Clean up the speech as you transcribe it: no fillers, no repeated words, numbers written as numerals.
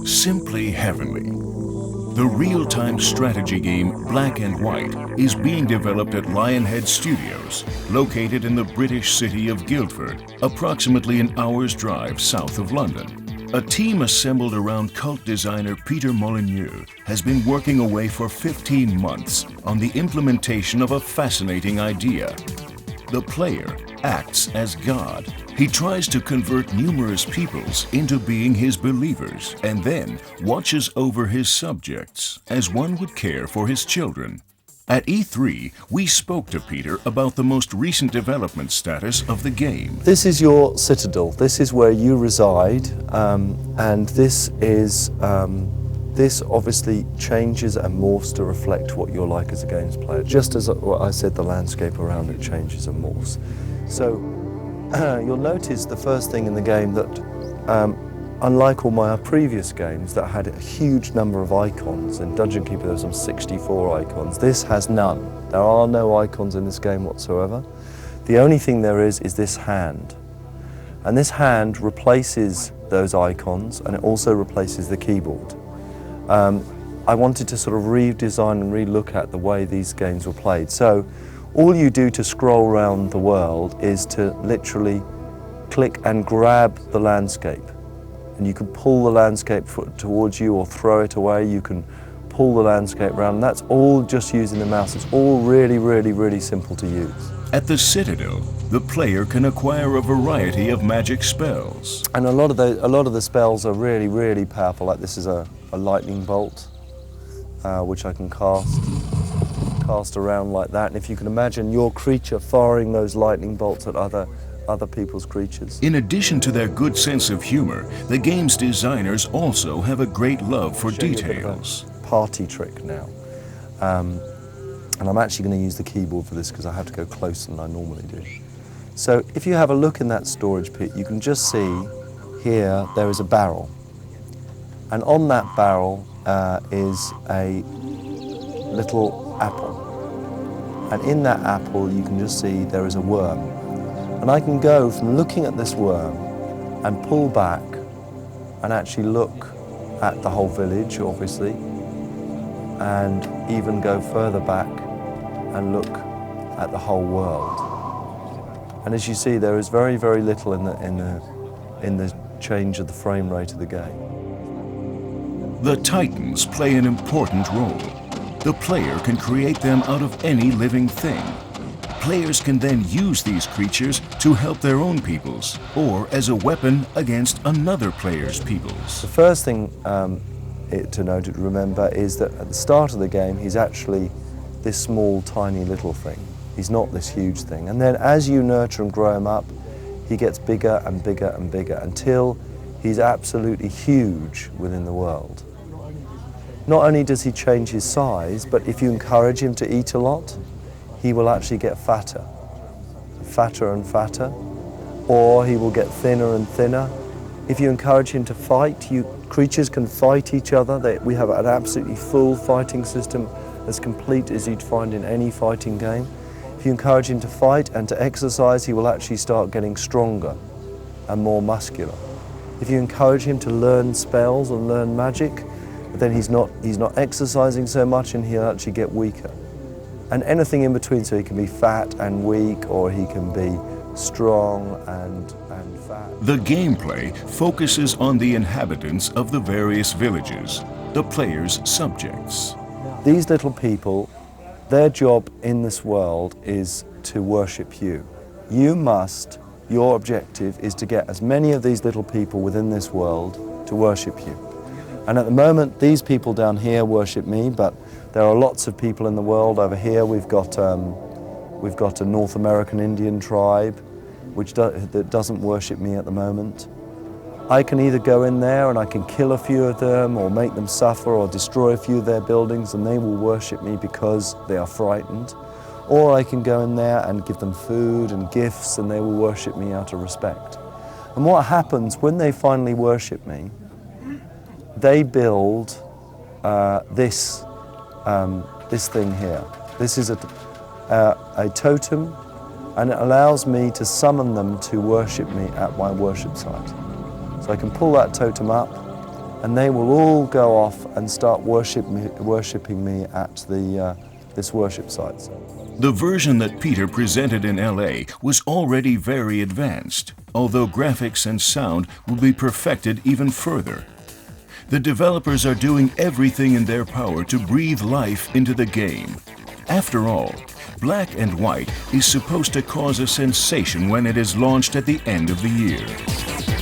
Simply heavenly. The real-time strategy game Black and White is being developed at Lionhead Studios, located in the British city of Guildford, approximately an hour's drive south of London. A team assembled around cult designer Peter Molyneux has been working away for 15 months on the implementation of a fascinating idea. The player acts as God. He tries to convert numerous peoples into being his believers and then watches over his subjects as one would care for his children. At E3, we spoke to Peter about the most recent development status of the game. This is your citadel. This is where you reside, and this obviously changes and morphs to reflect what you're like as a games player. Just as I said, the landscape around it changes and morphs. So you'll notice the first thing in the game that, unlike all my previous games that had a huge number of icons, in Dungeon Keeper there were some 64 icons, this has none. There are no icons in this game whatsoever. The only thing there is this hand. And this hand replaces those icons, and it also replaces the keyboard. I wanted to sort of redesign and relook at the way these games were played. So all you do to scroll around the world is to literally click and grab the landscape. And you can pull the landscape towards you or throw it away. You can pull the landscape around. And that's all just using the mouse. It's all really, really, really simple to use. At the Citadel, the player can acquire a variety of magic spells. And a lot of the spells are really, really powerful. Like this is a lightning bolt, which I can cast around like that. And if you can imagine your creature firing those lightning bolts at other people's creatures. In addition to their good sense of humor, the game's designers also have a great love for details. Party trick now. And I'm actually going to use the keyboard for this because I have to go closer than I normally do. So if you have a look in that storage pit, you can just see here there is a barrel. And on that barrel is a little apple. And in that apple you can just see there is a worm. And I can go from looking at this worm and pull back and actually look at the whole village, obviously, and even go further back and look at the whole world. And as you see, there is very, very little in the change of the frame rate of the game. The Titans play an important role. The player can create them out of any living thing. Players can then use these creatures to help their own peoples, or as a weapon against another player's peoples. The first thing to note, to remember, is that at the start of the game, he's actually this small, tiny little thing. He's not this huge thing. And then as you nurture and grow him up, he gets bigger and bigger and bigger until he's absolutely huge within the world. Not only does he change his size, but if you encourage him to eat a lot, he will actually get fatter and fatter, or he will get thinner and thinner. If you encourage him to fight, creatures can fight each other. We have an absolutely full fighting system as complete as you'd find in any fighting game. If you encourage him to fight and to exercise, he will actually start getting stronger and more muscular. If you encourage him to learn spells and learn magic, then he's not exercising so much and he'll actually get weaker. And anything in between, so he can be fat and weak, or he can be strong and fat. The gameplay focuses on the inhabitants of the various villages, the player's subjects. These little people, their job in this world is to worship you. Your objective is to get as many of these little people within this world to worship you. And at the moment, these people down here worship me, but there are lots of people in the world. Over here, we've got a North American Indian tribe, that doesn't worship me at the moment. I can either go in there and I can kill a few of them, or make them suffer, or destroy a few of their buildings, and they will worship me because they are frightened. Or I can go in there and give them food and gifts, and they will worship me out of respect. And what happens when they finally worship me, they build this thing here. This is a totem, and it allows me to summon them to worship me at my worship site. So I can pull that totem up, and they will all go off and start worshipping me at this worship site. The version that Peter presented in LA was already very advanced, although graphics and sound will be perfected even further. The developers are doing everything in their power to breathe life into the game. After all, Black and White is supposed to cause a sensation when it is launched at the end of the year.